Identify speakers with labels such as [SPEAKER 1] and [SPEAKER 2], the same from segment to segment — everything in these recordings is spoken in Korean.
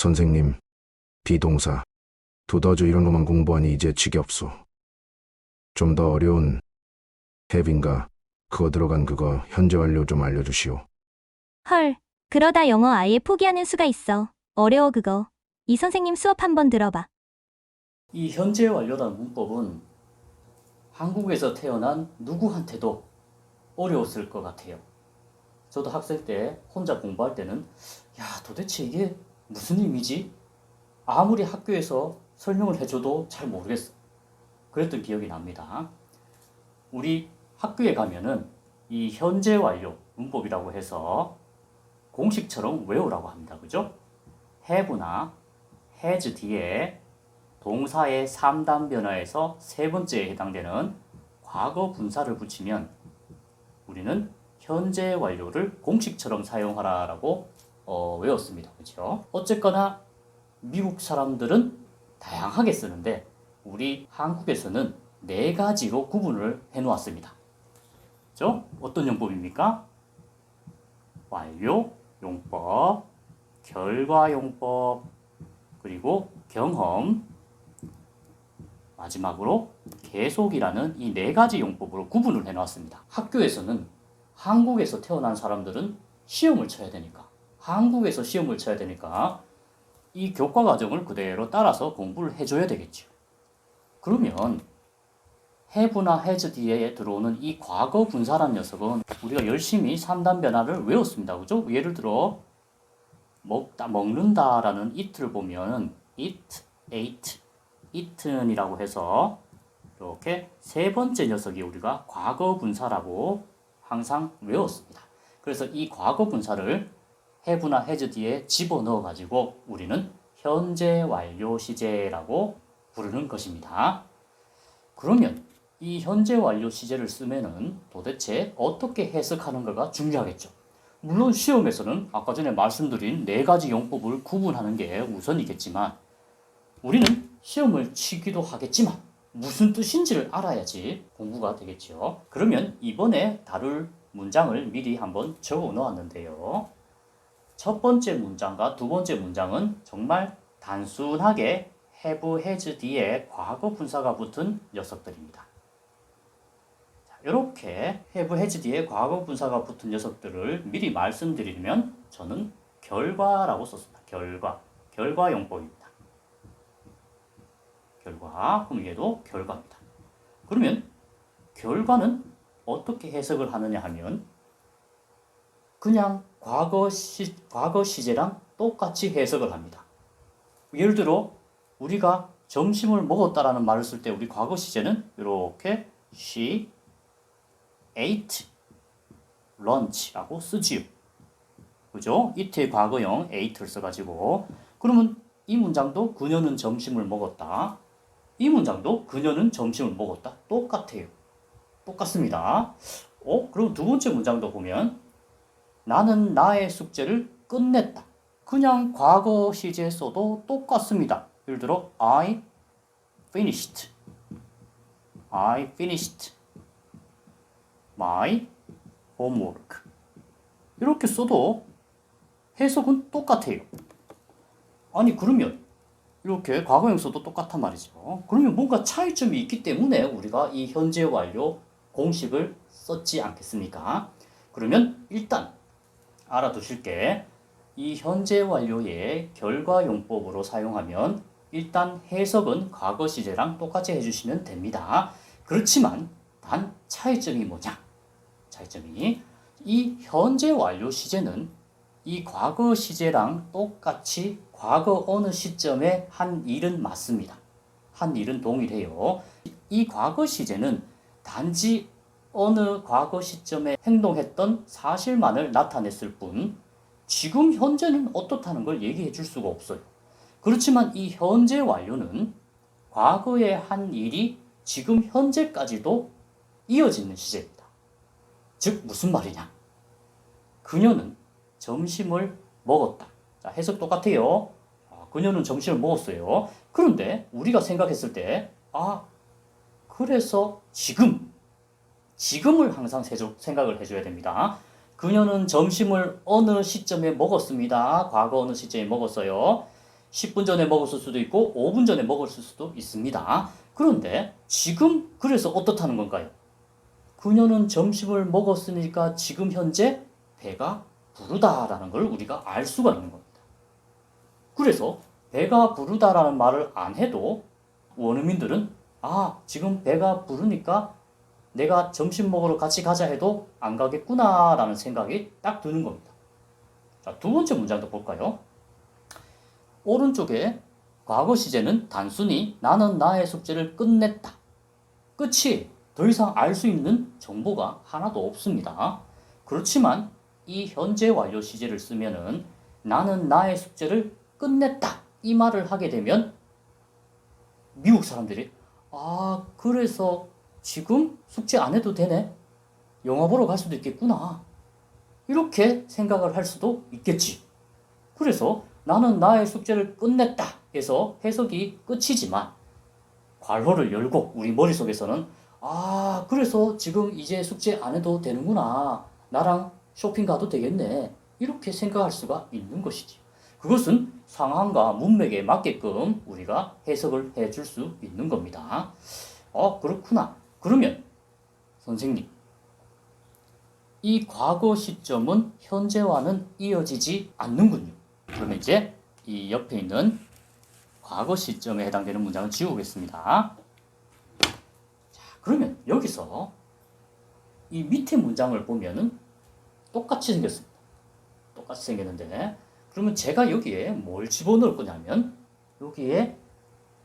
[SPEAKER 1] 선생님, 비동사, 두더지 이런 것만 공부하니 이제 지겹소. 좀 더 어려운 have인가 그거 들어간 그거 현재 완료 좀 알려주시오.
[SPEAKER 2] 헐, 그러다 영어 아예 포기하는 수가 있어. 어려워 그거. 이 선생님 수업 한번 들어봐.
[SPEAKER 3] 이 현재 완료란 문법은 한국에서 태어난 누구한테도 어려웠을 것 같아요. 저도 학생 때 혼자 공부할 때는 도대체 이게 무슨 의미지? 아무리 학교에서 설명을 해줘도 잘 모르겠어. 그랬던 기억이 납니다. 우리 학교에 가면은 이 현재 완료 문법이라고 해서 공식처럼 외우라고 합니다. 그죠? have나 has 뒤에 동사의 3단 변화에서 세 번째에 해당되는 과거 분사를 붙이면 우리는 현재 완료를 공식처럼 사용하라라고 외웠습니다. 그렇죠? 어쨌거나 미국 사람들은 다양하게 쓰는데 우리 한국에서는 네 가지로 구분을 해 놓았습니다. 그렇죠? 어떤 용법입니까? 완료 용법, 결과 용법, 그리고 경험, 마지막으로 계속이라는 이 네 가지 용법으로 구분을 해 놨습니다. 학교에서는 한국에서 태어난 사람들은 시험을 쳐야 되니까, 한국에서 시험을 쳐야 되니까 이 교과 과정을 그대로 따라서 공부를 해줘야 되겠죠. 그러면 have나 has 뒤에 들어오는 이 과거 분사란 녀석은 우리가 열심히 3단 변화를 외웠습니다. 그죠? 예를 들어 먹는다라는 it를 보면 eat, ate, eaten이라고 해서 이렇게 세 번째 녀석이 우리가 과거 분사라고 항상 외웠습니다. 그래서 이 과거 분사를 have나 has 뒤에 집어넣어 가지고 우리는 현재 완료 시제라고 부르는 것입니다. 그러면 이 현재 완료 시제를 쓰면은 도대체 어떻게 해석하는가가 중요하겠죠. 물론 시험에서는 아까 전에 말씀드린 네 가지 용법을 구분하는 게 우선이겠지만 우리는 시험을 치기도 하겠지만 무슨 뜻인지를 알아야지 공부가 되겠죠. 그러면 이번에 다룰 문장을 미리 한번 적어 놓았는데요. 첫 번째 문장과 두 번째 문장은 정말 단순하게 have, has 뒤에 과거 분사가 붙은 녀석들입니다. 이렇게 have, has 뒤에 과거 분사가 붙은 녀석들을 미리 말씀드리면 저는 결과라고 썼습니다. 결과 용법입니다. 결과, 그럼 얘도 결과입니다. 그러면 결과는 어떻게 해석을 하느냐 하면 그냥 과거 시제랑 똑같이 해석을 합니다. 예를 들어 우리가 점심을 먹었다라는 말을 쓸 때 우리 과거 시제는 이렇게 she ate lunch라고 쓰지요. 그죠? eat의 과거형 ate를 써가지고 그러면 이 문장도 그녀는 점심을 먹었다. 이 문장도 그녀는 점심을 먹었다. 똑같아요. 똑같습니다. 그럼 두 번째 문장도 보면 나는 나의 숙제를 끝냈다. 그냥 과거 시제 써도 똑같습니다. 예를 들어 I finished my homework. 이렇게 써도 해석은 똑같아요. 아니 그러면 이렇게 과거형 써도 똑같단 말이죠. 그러면 뭔가 차이점이 있기 때문에 우리가 이 현재 완료 공식을 썼지 않겠습니까? 그러면 일단 알아두실 게 이 현재 완료의 결과 용법으로 사용하면 일단 해석은 과거 시제랑 똑같이 해주시면 됩니다. 그렇지만 단 차이점이 뭐냐? 차이점이 이 현재 완료 시제는 이 과거 시제랑 똑같이 과거 어느 시점에 한 일은 맞습니다. 한 일은 동일해요. 이 과거 시제는 단지 어느 과거 시점에 행동했던 사실만을 나타냈을 뿐 지금 현재는 어떻다는 걸 얘기해 줄 수가 없어요. 그렇지만 이 현재 완료는 과거의 한 일이 지금 현재까지도 이어지는 시제입니다. 즉 무슨 말이냐? 그녀는 점심을 먹었다. 자, 해석 똑같아요. 그녀는 점심을 먹었어요. 그런데 우리가 생각했을 때 그래서 지금을 항상 생각을 해줘야 됩니다. 그녀는 점심을 어느 시점에 먹었습니다. 과거 어느 시점에 먹었어요. 10분 전에 먹었을 수도 있고 5분 전에 먹었을 수도 있습니다. 그런데 지금 그래서 어떻다는 건가요? 그녀는 점심을 먹었으니까 지금 현재 배가 부르다라는 걸 우리가 알 수가 있는 겁니다. 그래서 배가 부르다라는 말을 안 해도 원어민들은 지금 배가 부르니까 내가 점심 먹으러 같이 가자 해도 안 가겠구나라는 생각이 딱 드는 겁니다. 자, 두 번째 문장도 볼까요? 오른쪽에 과거 시제는 단순히 나는 나의 숙제를 끝냈다. 끝이 더 이상 알 수 있는 정보가 하나도 없습니다. 그렇지만 이 현재 완료 시제를 쓰면은 나는 나의 숙제를 끝냈다. 이 말을 하게 되면 미국 사람들이 그래서 지금 숙제 안 해도 되네? 영화 보러 갈 수도 있겠구나. 이렇게 생각을 할 수도 있겠지. 그래서 나는 나의 숙제를 끝냈다 해서 해석이 끝이지만 괄호를 열고 우리 머릿속에서는 그래서 지금 이제 숙제 안 해도 되는구나. 나랑 쇼핑 가도 되겠네. 이렇게 생각할 수가 있는 것이지. 그것은 상황과 문맥에 맞게끔 우리가 해석을 해줄 수 있는 겁니다. 그렇구나. 그러면 선생님, 이 과거 시점은 현재와는 이어지지 않는군요. 그러면 이제 이 옆에 있는 과거 시점에 해당되는 문장을 지우겠습니다. 자, 그러면 여기서 이 밑에 문장을 보면은 똑같이 생겼습니다. 똑같이 생겼는데 그러면 제가 여기에 뭘 집어넣을 거냐면 여기에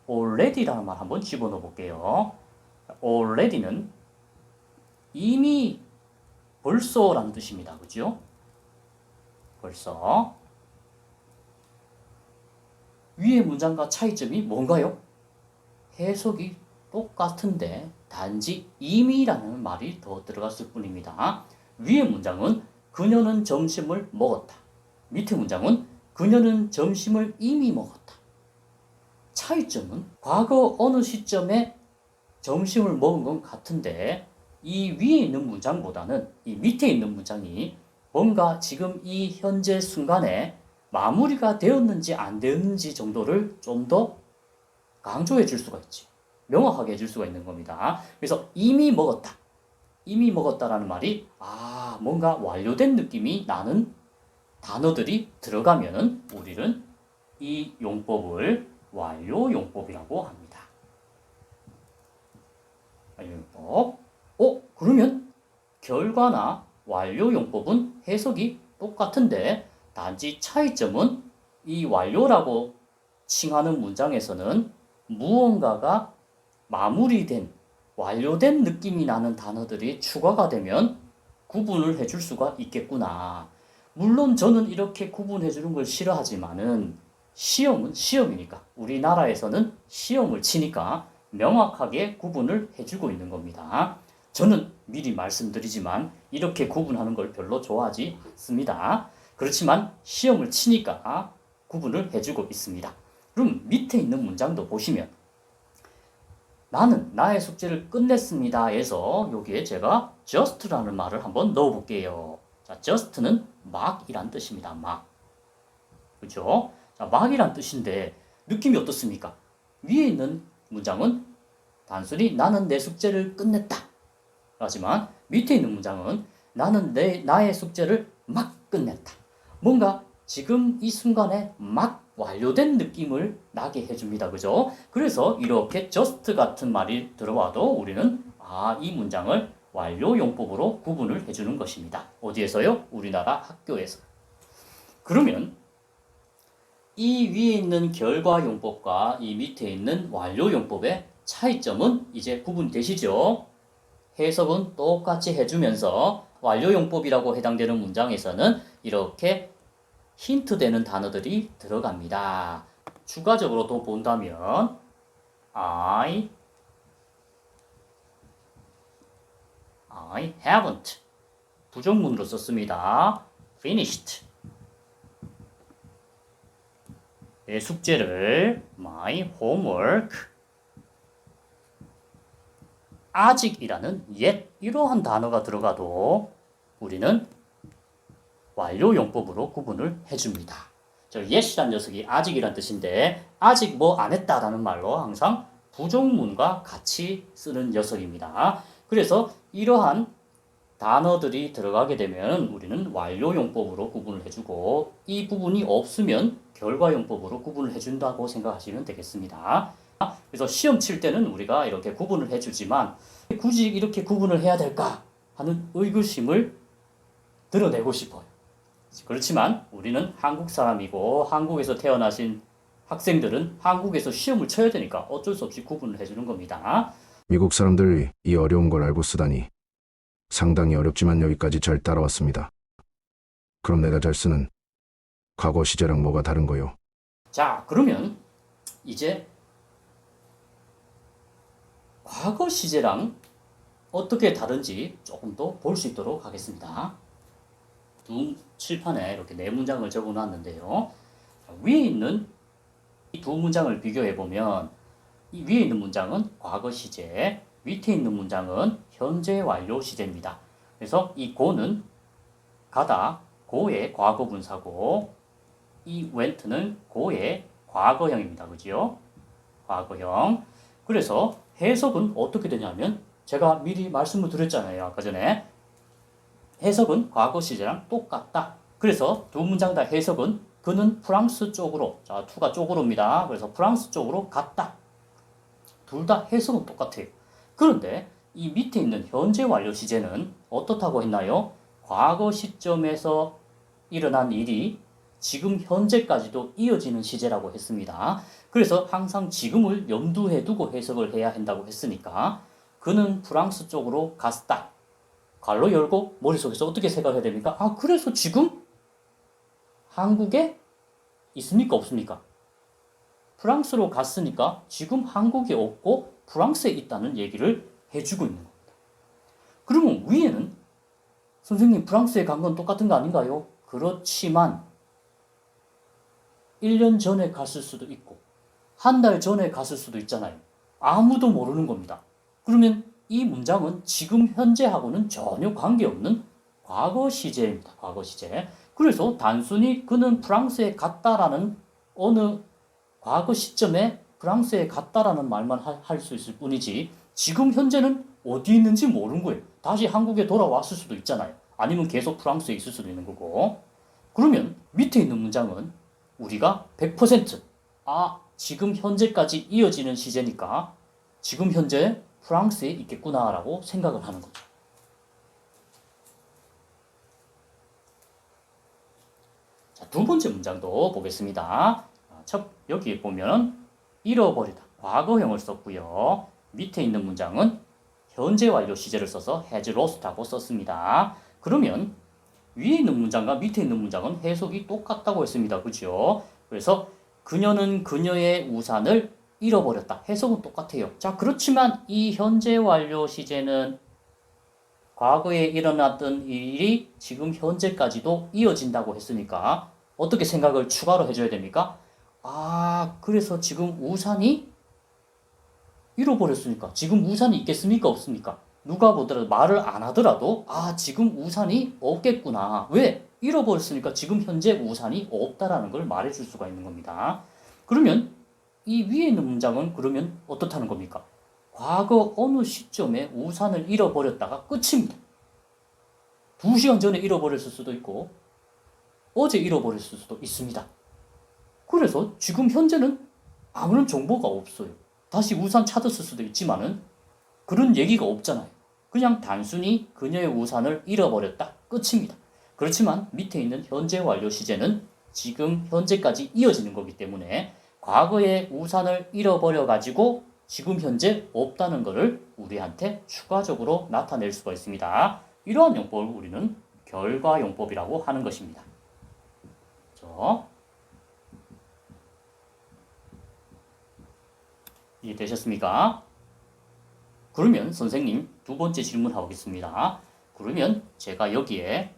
[SPEAKER 3] already라는 말 한번 집어넣어 볼게요. already는 이미 벌써라는 뜻입니다. 그죠? 벌써. 위의 문장과 차이점이 뭔가요? 해석이 똑같은데 단지 이미라는 말이 더 들어갔을 뿐입니다. 위의 문장은 그녀는 점심을 먹었다. 밑에 문장은 그녀는 점심을 이미 먹었다. 차이점은 과거 어느 시점에 점심을 먹은 건 같은데 이 위에 있는 문장보다는 이 밑에 있는 문장이 뭔가 지금 이 현재 순간에 마무리가 되었는지 안 되었는지 정도를 좀 더 강조해 줄 수가 있지. 명확하게 해줄 수가 있는 겁니다. 그래서 이미 먹었다. 이미 먹었다라는 말이 뭔가 완료된 느낌이 나는 단어들이 들어가면 우리는 이 용법을 완료 용법이라고 합니다. 완료 용법. 그러면 결과나 완료 용법은 해석이 똑같은데 단지 차이점은 이 완료라고 칭하는 문장에서는 무언가가 마무리된, 완료된 느낌이 나는 단어들이 추가가 되면 구분을 해줄 수가 있겠구나. 물론 저는 이렇게 구분해 주는 걸 싫어하지만은 시험은 시험이니까 우리나라에서는 시험을 치니까 명확하게 구분을 해주고 있는 겁니다. 저는 미리 말씀드리지만 이렇게 구분하는 걸 별로 좋아하지 않습니다. 그렇지만 시험을 치니까 구분을 해주고 있습니다. 그럼 밑에 있는 문장도 보시면 나는 나의 숙제를 끝냈습니다 해서 여기에 제가 just라는 말을 한번 넣어 볼게요. 자, just는 막이란 뜻입니다. 막. 그죠? 자, 막이란 뜻인데 느낌이 어떻습니까? 위에 있는 문장은 단순히 나는 내 숙제를 끝냈다. 하지만 밑에 있는 문장은 나는 나의 숙제를 막 끝냈다. 뭔가 지금 이 순간에 막 완료된 느낌을 나게 해줍니다. 그죠? 그래서 이렇게 just 같은 말이 들어와도 우리는 이 문장을 완료 용법으로 구분을 해주는 것입니다. 어디에서요? 우리나라 학교에서. 그러면 이 위에 있는 결과 용법과 이 밑에 있는 완료 용법의 차이점은 이제 구분되시죠? 해석은 똑같이 해주면서 완료 용법이라고 해당되는 문장에서는 이렇게 힌트 되는 단어들이 들어갑니다. 추가적으로 더 본다면 I haven't 부정문으로 썼습니다. finished 내 숙제를 my homework 아직이라는 yet 이러한 단어가 들어가도 우리는 완료 용법으로 구분을 해줍니다. 저 yet이란 녀석이 아직이란 뜻인데 아직 뭐 안 했다라는 말로 항상 부정문과 같이 쓰는 녀석입니다. 그래서 이러한 단어들이 들어가게 되면 우리는 완료용법으로 구분을 해주고 이 부분이 없으면 결과용법으로 구분을 해준다고 생각하시면 되겠습니다. 그래서 시험 칠 때는 우리가 이렇게 구분을 해주지만 굳이 이렇게 구분을 해야 될까 하는 의구심을 드러내고 싶어요. 그렇지만 우리는 한국 사람이고 한국에서 태어나신 학생들은 한국에서 시험을 쳐야 되니까 어쩔 수 없이 구분을 해주는 겁니다.
[SPEAKER 1] 미국 사람들이 이 어려운 걸 알고 쓰다니 상당히 어렵지만 여기까지 잘 따라왔습니다. 그럼 내가 잘 쓰는 과거 시제랑 뭐가 다른 거요?
[SPEAKER 3] 자, 그러면 이제 과거 시제랑 어떻게 다른지 조금 더 볼 수 있도록 하겠습니다. 두 칠판에 이렇게 네 문장을 적어 놨는데요. 위에 있는 이 두 문장을 비교해 보면 이 위에 있는 문장은 과거 시제, 밑에 있는 문장은 현재 완료 시제입니다. 그래서 이 go는 가다, go의 과거 분사고 이 went는 go의 과거형입니다. 그죠? 과거형. 그래서 해석은 어떻게 되냐면 제가 미리 말씀을 드렸잖아요. 아까 전에. 해석은 과거 시제랑 똑같다. 그래서 두 문장 다 해석은 그는 프랑스 쪽으로, 자, to가 쪽으로입니다. 그래서 프랑스 쪽으로 갔다. 둘 다 해석은 똑같아요. 그런데 이 밑에 있는 현재 완료 시제는 어떻다고 했나요? 과거 시점에서 일어난 일이 지금 현재까지도 이어지는 시제라고 했습니다. 그래서 항상 지금을 염두에 두고 해석을 해야 한다고 했으니까 그는 프랑스 쪽으로 갔다. 괄호 열고 머릿속에서 어떻게 생각해야 됩니까? 아, 그래서 지금 한국에 있습니까? 없습니까? 프랑스로 갔으니까 지금 한국에 없고 프랑스에 있다는 얘기를 해주고 있는 겁니다. 그러면 위에는 선생님 프랑스에 간 건 똑같은 거 아닌가요? 그렇지만 1년 전에 갔을 수도 있고 한 달 전에 갔을 수도 있잖아요. 아무도 모르는 겁니다. 그러면 이 문장은 지금 현재하고는 전혀 관계없는 과거 시제입니다. 과거 시제. 그래서 단순히 그는 프랑스에 갔다라는 어느 과거 시점에 프랑스에 갔다라는 말만 할 수 있을 뿐이지 지금 현재는 어디 있는지 모르는 거예요. 다시 한국에 돌아왔을 수도 있잖아요. 아니면 계속 프랑스에 있을 수도 있는 거고. 그러면 밑에 있는 문장은 우리가 100% 지금 현재까지 이어지는 시제니까 지금 현재 프랑스에 있겠구나라고 생각을 하는 거죠. 자, 두 번째 문장도 보겠습니다. 여기에 보면 잃어버리다, 과거형을 썼고요. 밑에 있는 문장은 현재 완료 시제를 써서 has lost하고 썼습니다. 그러면 위에 있는 문장과 밑에 있는 문장은 해석이 똑같다고 했습니다. 그죠? 그래서 그녀는 그녀의 우산을 잃어버렸다. 해석은 똑같아요. 자, 그렇지만 이 현재 완료 시제는 과거에 일어났던 일이 지금 현재까지도 이어진다고 했으니까 어떻게 생각을 추가로 해줘야 됩니까? 그래서 지금 우산이 잃어버렸으니까 지금 우산이 있겠습니까? 없습니까? 누가 보더라도 말을 안 하더라도 지금 우산이 없겠구나. 왜? 잃어버렸으니까 지금 현재 우산이 없다라는 걸 말해줄 수가 있는 겁니다. 그러면 이 위에 있는 문장은 그러면 어떻다는 겁니까? 과거 어느 시점에 우산을 잃어버렸다가 끝입니다. 2시간 전에 잃어버렸을 수도 있고 어제 잃어버렸을 수도 있습니다. 그래서 지금 현재는 아무런 정보가 없어요. 다시 우산 찾았을 수도 있지만은 그런 얘기가 없잖아요. 그냥 단순히 그녀의 우산을 잃어버렸다. 끝입니다. 그렇지만 밑에 있는 현재 완료 시제는 지금 현재까지 이어지는 거기 때문에 과거에 우산을 잃어버려가지고 지금 현재 없다는 것을 우리한테 추가적으로 나타낼 수가 있습니다. 이러한 용법을 우리는 결과용법이라고 하는 것입니다. 그렇죠? 이해되셨습니까? 그러면 선생님 두 번째 질문 하겠습니다. 그러면 제가 여기에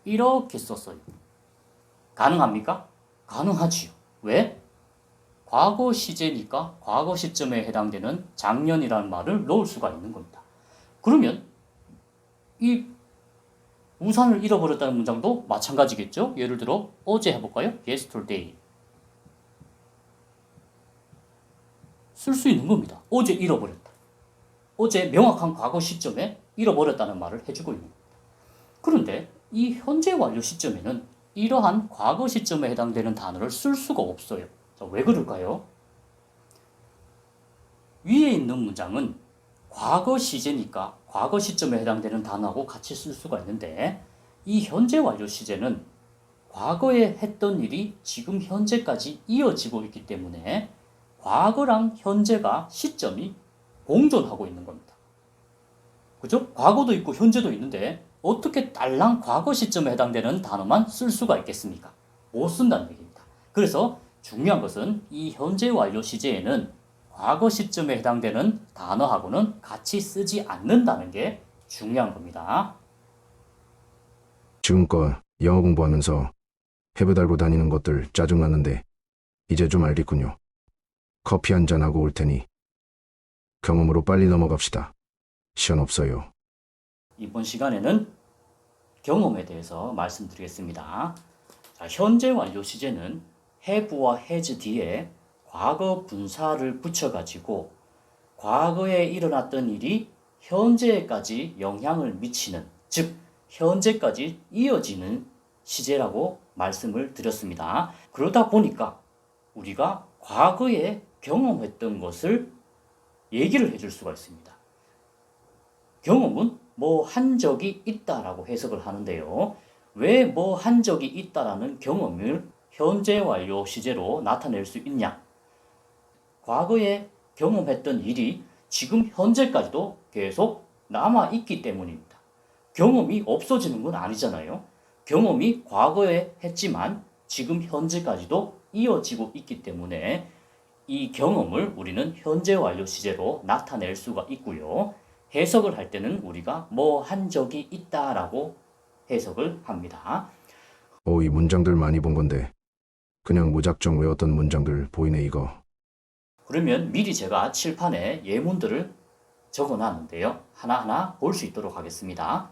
[SPEAKER 3] 이렇게 썼어요. 가능합니까? 가능하지요. 왜? 과거 시제니까 과거 시점에 해당되는 작년이라는 말을 넣을 수가 있는 겁니다. 그러면 이 우산을 잃어버렸다는 문장도 마찬가지겠죠. 예를 들어 어제 해볼까요? yesterday. 쓸 수 있는 겁니다. 어제 잃어버렸다. 어제 명확한 과거 시점에 잃어버렸다는 말을 해주고 있는 겁니다. 그런데 이 현재 완료 시점에는 이러한 과거 시점에 해당되는 단어를 쓸 수가 없어요. 자, 왜 그럴까요? 위에 있는 문장은 과거 시제니까 과거 시점에 해당되는 단어하고 같이 쓸 수가 있는데 이 현재 완료 시제는 과거에 했던 일이 지금 현재까지 이어지고 있기 때문에 과거랑 현재가 시점이 공존하고 있는 겁니다. 그죠? 과거도 있고 현재도 있는데 어떻게 딸랑 과거 시점에 해당되는 단어만 쓸 수가 있겠습니까? 못 쓴다는 얘기입니다. 그래서 중요한 것은 이 현재 완료 시제에는 과거 시점에 해당되는 단어하고는 같이 쓰지 않는다는 게 중요한 겁니다.
[SPEAKER 1] 지금껏 영어 공부하면서 해부 달고 다니는 것들 짜증났는데 이제 좀 알겠군요. 커피 한 잔하고 올 테니 경험으로 빨리 넘어갑시다. 시간 없어요.
[SPEAKER 3] 이번 시간에는 경험에 대해서 말씀드리겠습니다. 자, 현재 완료 시제는 have와 has 뒤에 과거 분사를 붙여가지고 과거에 일어났던 일이 현재까지 영향을 미치는, 즉 현재까지 이어지는 시제라고 말씀을 드렸습니다. 그러다 보니까 우리가 과거에 경험했던 것을 얘기를 해줄 수가 있습니다. 경험은 뭐 한 적이 있다라고 해석을 하는데요. 왜 뭐 한 적이 있다라는 경험을 현재 완료 시제로 나타낼 수 있냐? 과거에 경험했던 일이 지금 현재까지도 계속 남아있기 때문입니다. 경험이 없어지는 건 아니잖아요. 경험이 과거에 했지만 지금 현재까지도 이어지고 있기 때문에 이 경험을 우리는 현재 완료 시제로 나타낼 수가 있고요. 해석을 할 때는 우리가 뭐 한 적이 있다라고 해석을 합니다.
[SPEAKER 1] 이 문장들 많이 본 건데 그냥 무작정 외웠던 문장들 보이네 이거.
[SPEAKER 3] 그러면 미리 제가 칠판에 예문들을 적어놨는데요. 하나하나 볼 수 있도록 하겠습니다.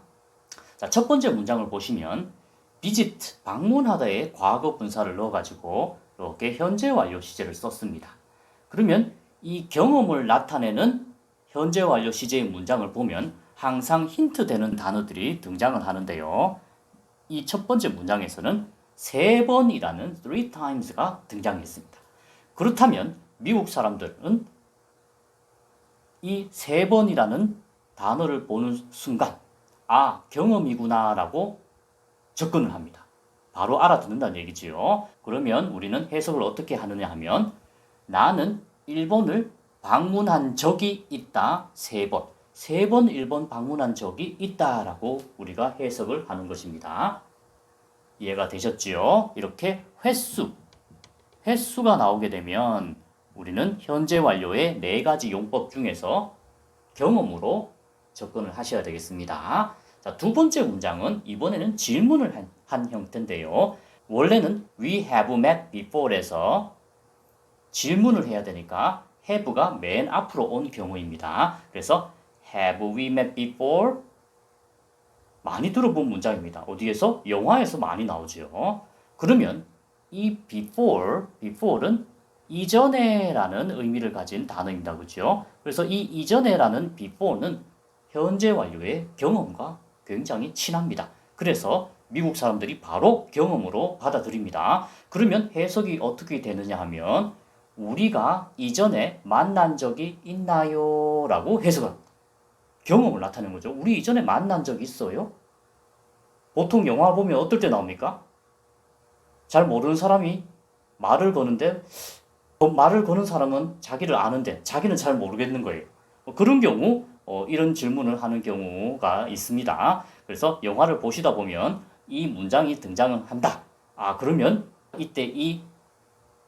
[SPEAKER 3] 자, 첫 번째 문장을 보시면 visit, 방문하다에 과거 분사를 넣어가지고 이렇게 현재 완료 시제를 썼습니다. 그러면 이 경험을 나타내는 현재 완료 시제의 문장을 보면 항상 힌트 되는 단어들이 등장을 하는데요. 이 첫 번째 문장에서는 3번이라는 3times가 등장했습니다. 그렇다면 미국 사람들은 이 3번이라는 단어를 보는 순간 아, 경험이구나 라고 접근을 합니다. 바로 알아듣는다는 얘기지요. 그러면 우리는 해석을 어떻게 하느냐 하면 나는 일본을 방문한 적이 있다. 3번. 3번 일본 방문한 적이 있다라고 우리가 해석을 하는 것입니다. 이해가 되셨지요? 이렇게 횟수가 나오게 되면 우리는 현재 완료의 4가지 용법 중에서 경험으로 접근을 하셔야 되겠습니다. 자, 두 번째 문장은 이번에는 질문을 한 형태인데요. 원래는 we have met before에서 질문을 해야 되니까 have가 맨 앞으로 온 경우입니다. 그래서 have we met before? 많이 들어본 문장입니다. 어디에서? 영화에서 많이 나오죠. 그러면 이 before는 이전에라는 의미를 가진 단어입니다. 그렇죠? 그래서 이 이전에라는 before는 현재 완료의 경험과 굉장히 친합니다. 그래서 미국 사람들이 바로 경험으로 받아들입니다. 그러면 해석이 어떻게 되느냐 하면 우리가 이전에 만난 적이 있나요? 라고 해석을 합니다. 경험을 나타내는 거죠. 우리 이전에 만난 적 있어요? 보통 영화 보면 어떨 때 나옵니까? 잘 모르는 사람이 말을 거는데 말을 거는 사람은 자기를 아는데 자기는 잘 모르겠는 거예요. 그런 경우 이런 질문을 하는 경우가 있습니다. 그래서 영화를 보시다 보면 이 문장이 등장을 한다. 아, 그러면 이때 이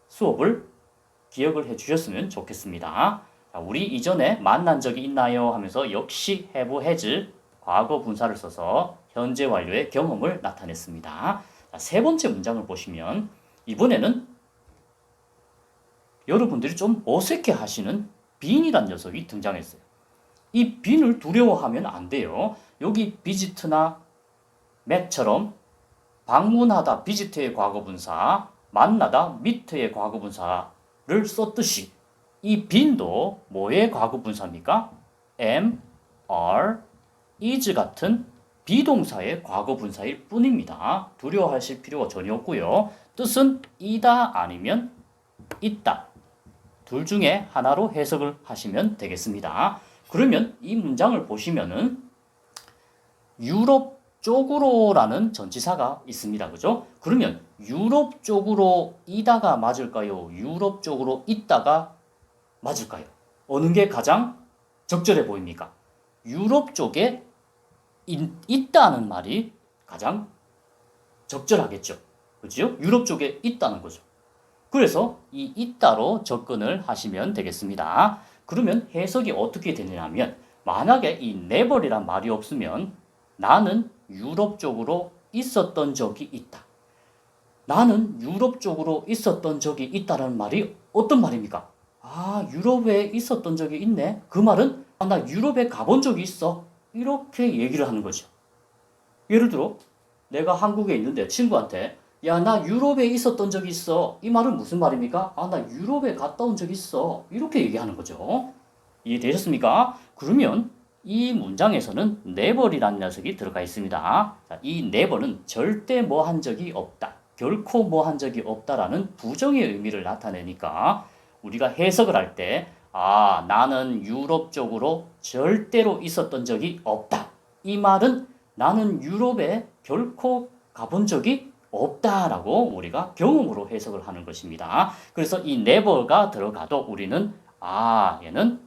[SPEAKER 3] 수업을 기억을 해 주셨으면 좋겠습니다. 자, 우리 이전에 만난 적이 있나요? 하면서 역시 have, has 과거 분사를 써서 현재 완료의 경험을 나타냈습니다. 자, 세 번째 문장을 보시면 이번에는 여러분들이 좀 어색해 하시는 빈이란 녀석이 등장했어요. 이 빈을 두려워하면 안 돼요. 여기 visit나 met처럼 방문하다 visit의 과거분사, 만나다 meet의 과거분사를 썼듯이 이 빈도 뭐의 과거분사입니까? am, are, is 같은 비동사의 과거분사일 뿐입니다. 두려워하실 필요가 전혀 없고요. 뜻은 이다 아니면 있다. 둘 중에 하나로 해석을 하시면 되겠습니다. 그러면 이 문장을 보시면은 유럽 쪽으로라는 전치사가 있습니다. 그죠? 그러면 유럽 쪽으로 이다가 맞을까요? 유럽 쪽으로 있다가 맞을까요? 어느 게 가장 적절해 보입니까? 유럽 쪽에 있다는 말이 가장 적절하겠죠. 그죠? 유럽 쪽에 있다는 거죠. 그래서 이 있다로 접근을 하시면 되겠습니다. 그러면 해석이 어떻게 되냐면 만약에 이 never이란 말이 없으면 나는 유럽 쪽으로 있었던 적이 있다. 나는 유럽 쪽으로 있었던 적이 있다라는 말이 어떤 말입니까? 아, 유럽에 있었던 적이 있네. 그 말은 나 유럽에 가본 적이 있어. 이렇게 얘기를 하는 거죠. 예를 들어 내가 한국에 있는데 친구한테 야, 나 유럽에 있었던 적이 있어. 이 말은 무슨 말입니까? 아, 나 유럽에 갔다 온 적이 있어. 이렇게 얘기하는 거죠. 이해되셨습니까? 그러면 이 문장에서는 never이라는 녀석이 들어가 있습니다. 자, 이 never는 절대 뭐 한 적이 없다. 결코 뭐 한 적이 없다라는 부정의 의미를 나타내니까 우리가 해석을 할 때 아, 나는 유럽 쪽으로 절대로 있었던 적이 없다. 이 말은 나는 유럽에 결코 가본 적이 없다라고 우리가 경험으로 해석을 하는 것입니다. 그래서 이 never가 들어가도 우리는 아, 얘는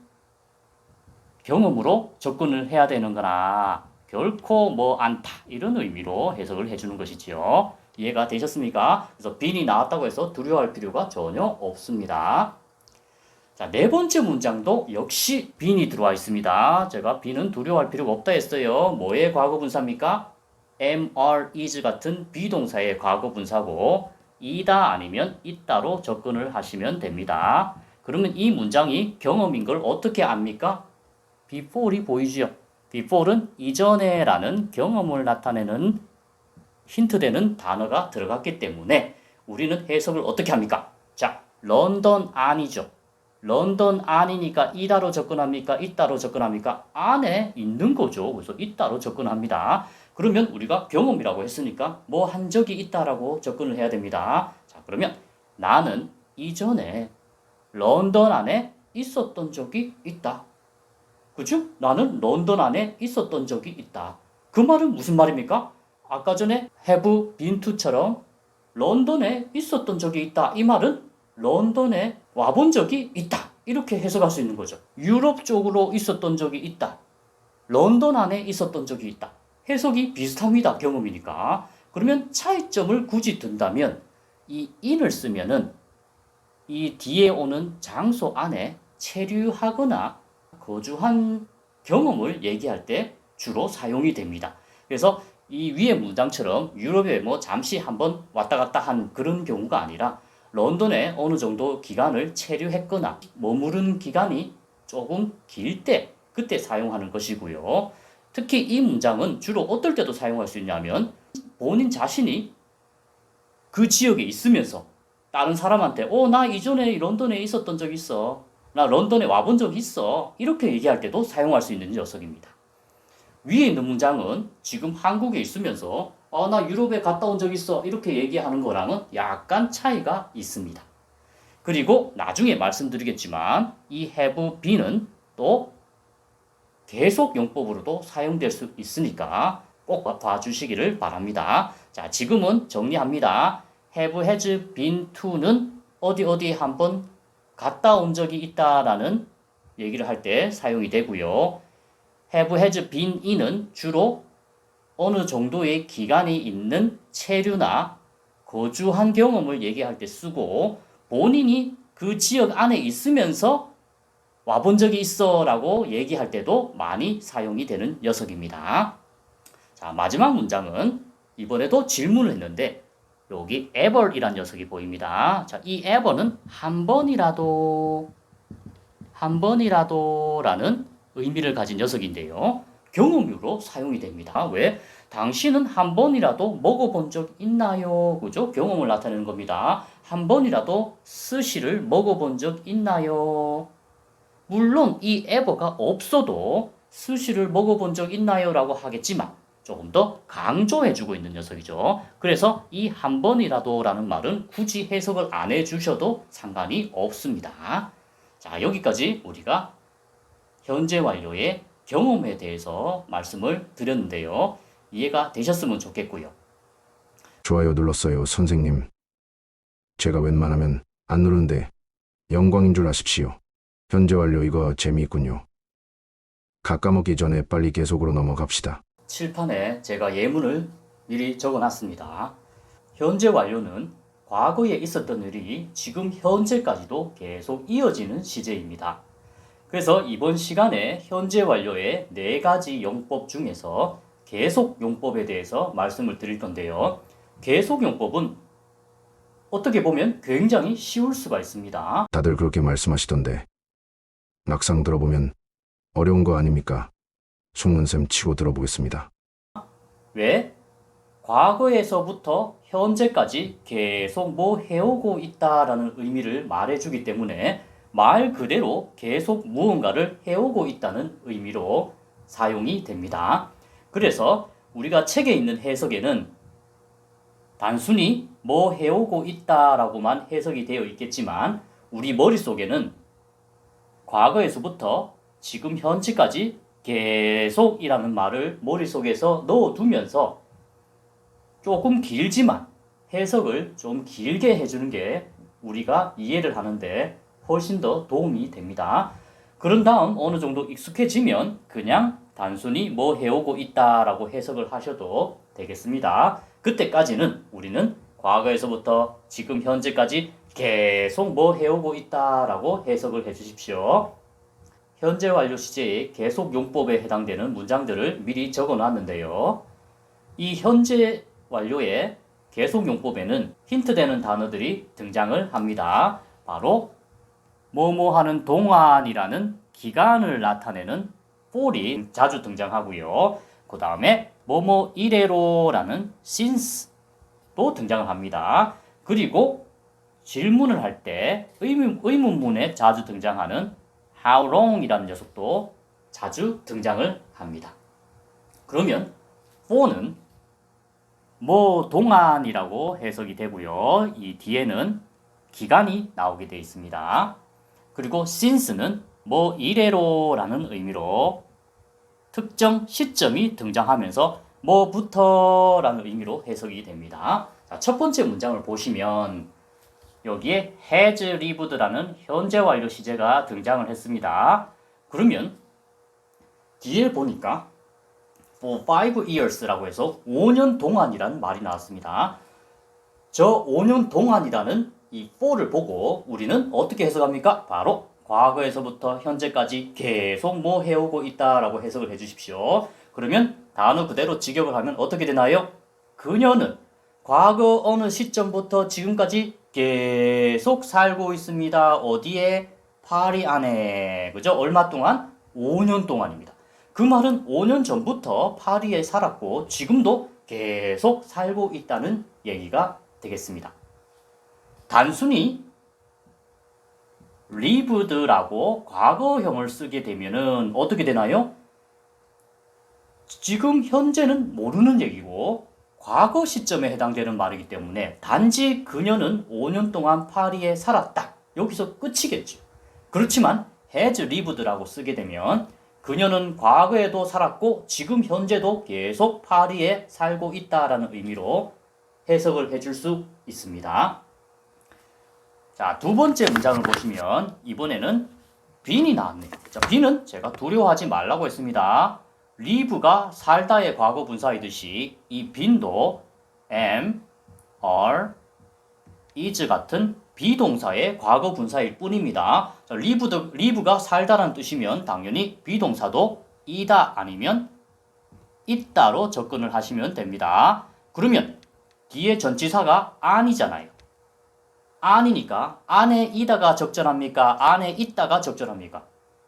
[SPEAKER 3] 경험으로 접근을 해야 되는구나. 결코 뭐 않다. 이런 의미로 해석을 해주는 것이지요. 이해가 되셨습니까? 그래서 빈이 나왔다고 해서 두려워할 필요가 전혀 없습니다. 자, 네 번째 문장도 역시 빈이 들어와 있습니다. 제가 빈은 두려워할 필요가 없다 했어요. 뭐의 과거분사입니까? am, are, is 같은 비동사의 과거분사고 이다 아니면 있다로 접근을 하시면 됩니다. 그러면 이 문장이 경험인 걸 어떻게 압니까? before이 보이죠. before는 이전에 라는 경험을 나타내는 힌트되는 단어가 들어갔기 때문에 우리는 해석을 어떻게 합니까? 자, 런던 안이죠. 런던 안이니까 이다로 접근합니까? 있다로 접근합니까? 안에 있는 거죠. 그래서 있다로 접근합니다. 그러면 우리가 경험이라고 했으니까 뭐 한 적이 있다라고 접근을 해야 됩니다. 자, 그러면 나는 이전에 런던 안에 있었던 적이 있다. 그죠? 나는 런던 안에 있었던 적이 있다. 그 말은 무슨 말입니까? 아까 전에 have been to처럼 런던에 있었던 적이 있다. 이 말은 런던에 와본 적이 있다. 이렇게 해석할 수 있는 거죠. 유럽 쪽으로 있었던 적이 있다. 런던 안에 있었던 적이 있다. 해석이 비슷합니다. 경험이니까. 그러면 차이점을 굳이 둔다면 이 in을 쓰면은 이 뒤에 오는 장소 안에 체류하거나 거주한 경험을 얘기할 때 주로 사용이 됩니다. 그래서 이 위의 문장처럼 유럽에 뭐 잠시 한번 왔다 갔다 한 그런 경우가 아니라 런던에 어느 정도 기간을 체류했거나 머무른 기간이 조금 길 때 그때 사용하는 것이고요. 특히 이 문장은 주로 어떨 때도 사용할 수 있냐면 본인 자신이 그 지역에 있으면서 다른 사람한테 나 이전에 런던에 있었던 적 있어. 나 런던에 와본 적 있어. 이렇게 얘기할 때도 사용할 수 있는 녀석입니다. 위에 있는 문장은 지금 한국에 있으면서 나 유럽에 갔다 온 적 있어. 이렇게 얘기하는 거랑은 약간 차이가 있습니다. 그리고 나중에 말씀드리겠지만 이 have been은 또 계속 용법으로도 사용될 수 있으니까 꼭 봐주시기를 바랍니다. 자, 지금은 정리합니다. have, has, been to는 어디 한번 갔다 온 적이 있다라는 얘기를 할 때 사용이 되고요. have, has, been in은 주로 어느 정도의 기간이 있는 체류나 거주한 경험을 얘기할 때 쓰고 본인이 그 지역 안에 있으면서 와본 적이 있어 라고 얘기할 때도 많이 사용이 되는 녀석입니다. 자, 마지막 문장은 이번에도 질문을 했는데 여기 ever이란 녀석이 보입니다. 자, 이 ever는 한 번이라도 라는 의미를 가진 녀석인데요. 경험으로 사용이 됩니다. 왜? 당신은 한 번이라도 먹어본 적 있나요? 그죠? 경험을 나타내는 겁니다. 한 번이라도 스시를 먹어본 적 있나요? 물론 이 ever가 없어도 스시를 먹어본 적 있나요? 라고 하겠지만 조금 더 강조해주고 있는 녀석이죠. 그래서 이 한 번이라도 라는 말은 굳이 해석을 안 해주셔도 상관이 없습니다. 자, 여기까지 우리가 현재 완료의 경험에 대해서 말씀을 드렸는데요. 이해가 되셨으면 좋겠고요.
[SPEAKER 1] 좋아요 눌렀어요, 선생님. 제가 웬만하면 안 누르는데 영광인 줄 아십시오. 현재 완료 이거 재미있군요. 각 까먹기 전에 빨리 계속으로 넘어갑시다.
[SPEAKER 3] 칠판에 제가 예문을 미리 적어놨습니다. 현재 완료는 과거에 있었던 일이 지금 현재까지도 계속 이어지는 시제입니다. 그래서 이번 시간에 현재 완료의 4가지 용법 중에서 계속 용법에 대해서 말씀을 드릴 건데요. 계속 용법은 어떻게 보면 굉장히 쉬울 수가 있습니다.
[SPEAKER 1] 다들 그렇게 말씀하시던데 막상 들어보면 어려운 거 아닙니까? 속는셈 치고 들어보겠습니다.
[SPEAKER 3] 왜? 과거에서부터 현재까지 계속 뭐 해오고 있다라는 의미를 말해주기 때문에 말 그대로 계속 무언가를 해오고 있다는 의미로 사용이 됩니다. 그래서 우리가 책에 있는 해석에는 단순히 뭐 해오고 있다라고만 해석이 되어 있겠지만 우리 머릿속에는 과거에서부터 지금 현재까지 계속이라는 말을 머릿속에서 넣어두면서 조금 길지만 해석을 좀 길게 해주는 게 우리가 이해를 하는데 훨씬 더 도움이 됩니다. 그런 다음 어느 정도 익숙해지면 그냥 단순히 뭐 해오고 있다라고 해석을 하셔도 되겠습니다. 그때까지는 우리는 과거에서부터 지금 현재까지 계속 뭐 해오고 있다라고 해석을 해주십시오. 현재 완료 시제의 계속 용법에 해당되는 문장들을 미리 적어 놨는데요. 이 현재 완료의 계속 용법에는 힌트되는 단어들이 등장을 합니다. 바로 뭐뭐 하는 동안이라는 기간을 나타내는 for이 자주 등장하고요. 그 다음에 뭐뭐 이래로라는 since도 등장을 합니다. 그리고 질문을 할 때 의문문에 자주 등장하는 how long이라는 녀석도 자주 등장을 합니다. 그러면 for는 뭐 동안이라고 해석이 되고요. 이 뒤에는 기간이 나오게 되어 있습니다. 그리고 since는 뭐 이래로라는 의미로 특정 시점이 등장하면서 뭐부터라는 의미로 해석이 됩니다. 자, 첫 번째 문장을 보시면 여기에 has lived라는 현재 완료 시제가 등장을 했습니다. 그러면 뒤에 보니까 for 5 years라고 해서 5년 동안이라는 말이 나왔습니다. 저 5년 동안이라는 이 for를 보고 우리는 어떻게 해석합니까? 바로 과거에서부터 현재까지 계속 뭐 해오고 있다라고 해석을 해주십시오. 그러면 단어 그대로 직역을 하면 어떻게 되나요? 그녀는 과거 어느 시점부터 지금까지 계속 살고 있습니다. 어디에? 파리 안에. 그죠? 얼마 동안? 5년 동안입니다. 그 말은 5년 전부터 파리에 살았고 지금도 계속 살고 있다는 얘기가 되겠습니다. 단순히 lived라고 과거형을 쓰게 되면은 어떻게 되나요? 지금 현재는 모르는 얘기고 과거 시점에 해당되는 말이기 때문에 단지 그녀는 5년 동안 파리에 살았다. 여기서 끝이겠죠. 그렇지만 has lived라고 쓰게 되면 그녀는 과거에도 살았고 지금 현재도 계속 파리에 살고 있다라는 의미로 해석을 해줄 수 있습니다. 자, 두 번째 문장을 보시면 이번에는 빈이 나왔네요. 자, 빈은 제가 두려워하지 말라고 했습니다. live가 살다의 과거 분사이듯이 이 빈도 am, are, is 같은 비동사의 과거 분사일 뿐입니다. 자, live가 살다라는 뜻이면 당연히 비동사도 이다 아니면 있다로 접근을 하시면 됩니다. 그러면 뒤에 전치사가 아니잖아요. 아니니까 안에 이다가 적절합니까? 안에 있다가 적절합니까?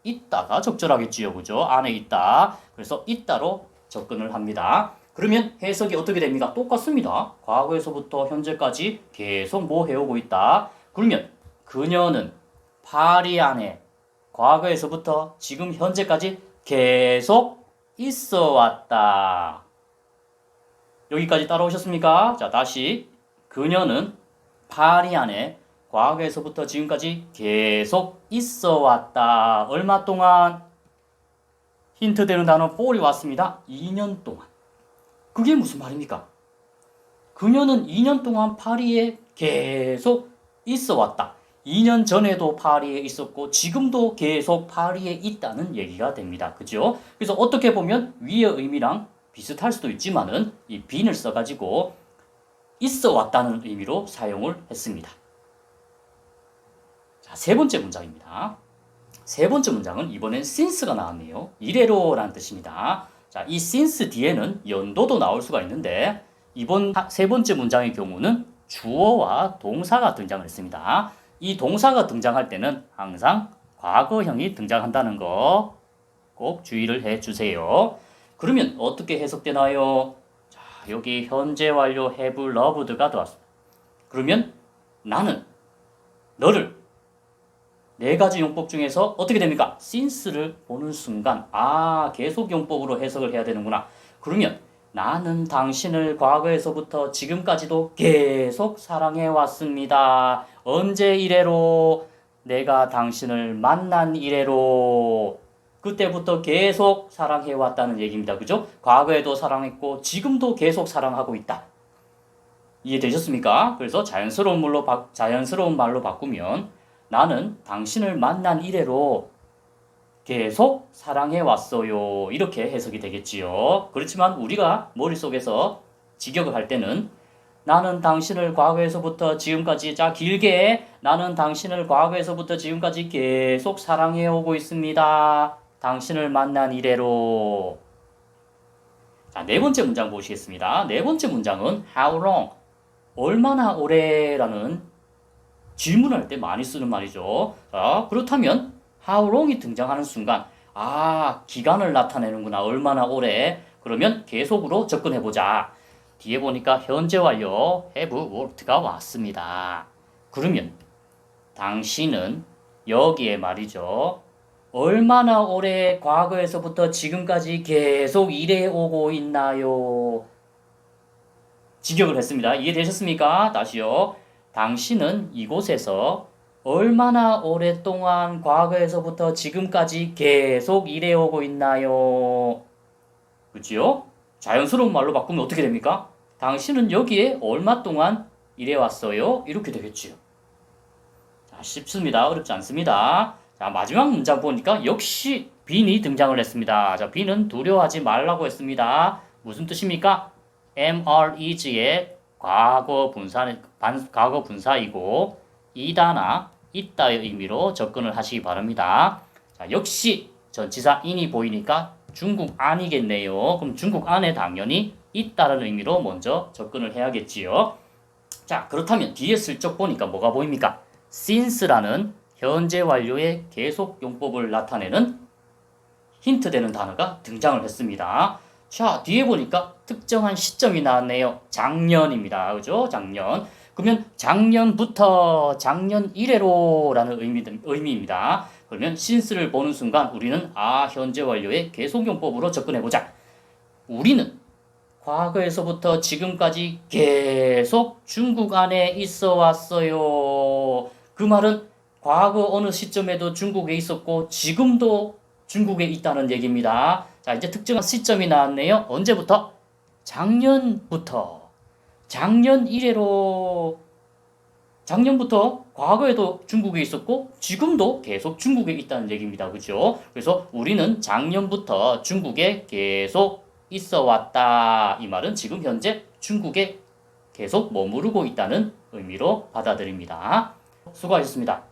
[SPEAKER 3] 있다가 적절하겠지요. 그죠? 안에 있다. 그래서 있다로 접근을 합니다. 그러면 해석이 어떻게 됩니까? 똑같습니다. 과거에서부터 현재까지 계속 뭐 해오고 있다. 그러면 그녀는 파리 안에 과거에서부터 지금 현재까지 계속 있어 왔다. 여기까지 따라오셨습니까? 자, 다시. 그녀는 파리 안에 과거에서부터 지금까지 계속 있어 왔다. 얼마 동안? 힌트 되는 단어 for이 왔습니다. 2년 동안. 그게 무슨 말입니까? 그녀는 2년 동안 파리에 계속 있어 왔다. 2년 전에도 파리에 있었고 지금도 계속 파리에 있다는 얘기가 됩니다. 그죠? 그래서 어떻게 보면 위의 의미랑 비슷할 수도 있지만은 이 bene을 써가지고 있어 왔다는 의미로 사용을 했습니다. 자, 세 번째 문장입니다. 세 번째 문장은 이번엔 since가 나왔네요. 이래로라는 뜻입니다. 자, 이 since 뒤에는 연도도 나올 수가 있는데 이번 세 번째 문장의 경우는 주어와 동사가 등장을 했습니다. 이 동사가 등장할 때는 항상 과거형이 등장한다는 거 꼭 주의를 해 주세요. 그러면 어떻게 해석되나요? 자, 여기 현재 완료 have loved가 들어왔습니다. 그러면 나는 너를 네 가지 용법 중에서 어떻게 됩니까? since를 보는 순간 계속 용법으로 해석을 해야 되는구나. 그러면 나는 당신을 과거에서부터 지금까지도 계속 사랑해 왔습니다. 언제 이래로? 내가 당신을 만난 이래로. 그때부터 계속 사랑해 왔다는 얘기입니다. 그죠? 과거에도 사랑했고 지금도 계속 사랑하고 있다. 이해되셨습니까? 그래서 자연스러운 말로 바꾸면 나는 당신을 만난 이래로 계속 사랑해 왔어요. 이렇게 해석이 되겠지요. 그렇지만 우리가 머릿속에서 직역을 할 때는 나는 당신을 과거에서부터 지금까지 길게 나는 당신을 과거에서부터 지금까지 계속 사랑해 오고 있습니다. 당신을 만난 이래로. 자, 네 번째 문장 보시겠습니다. 네 번째 문장은 how long 얼마나 오래라는 질문할 때 많이 쓰는 말이죠. 자, 그렇다면 how long이 등장하는 순간 기간을 나타내는구나. 얼마나 오래. 그러면 계속으로 접근해보자. 뒤에 보니까 현재 완료 have worked가 왔습니다. 그러면 당신은 여기에 말이죠. 얼마나 오래 과거에서부터 지금까지 계속 일해오고 있나요? 직역을 했습니다. 이해되셨습니까? 다시요. 당신은 이곳에서 얼마나 오랫동안 과거에서부터 지금까지 계속 일해오고 있나요? 그치요? 자연스러운 말로 바꾸면 어떻게 됩니까? 당신은 여기에 얼마 동안 일해왔어요? 이렇게 되겠지요. 자, 쉽습니다. 어렵지 않습니다. 자, 마지막 문장 보니까 역시 bene이 등장을 했습니다. 자, bene는 두려워하지 말라고 했습니다. 무슨 뜻입니까? is의 과거 분사이고 이다나 있다의 의미로 접근을 하시기 바랍니다. 자, 역시 전치사 in이 보이니까 중국 안이겠네요. 그럼 중국 안에 당연히 있다는 의미로 먼저 접근을 해야겠지요. 자, 그렇다면 뒤에 슬쩍 보니까 뭐가 보입니까? since라는 현재 완료의 계속 용법을 나타내는 힌트 되는 단어가 등장을 했습니다. 자, 뒤에 보니까 특정한 시점이 나왔네요. 작년입니다. 그죠? 작년. 그러면 작년부터 작년 이래로라는 의미입니다. 그러면 since를 보는 순간 우리는 현재 완료의 계속용법으로 접근해보자. 우리는 과거에서부터 지금까지 계속 중국 안에 있어 왔어요. 그 말은 과거 어느 시점에도 중국에 있었고 지금도 중국에 있다는 얘기입니다. 자, 이제 특정한 시점이 나왔네요. 언제부터? 작년부터. 작년 이래로. 작년부터 과거에도 중국에 있었고 지금도 계속 중국에 있다는 얘기입니다. 그죠? 그래서 우리는 작년부터 중국에 계속 있어 왔다. 이 말은 지금 현재 중국에 계속 머무르고 있다는 의미로 받아들입니다. 수고하셨습니다.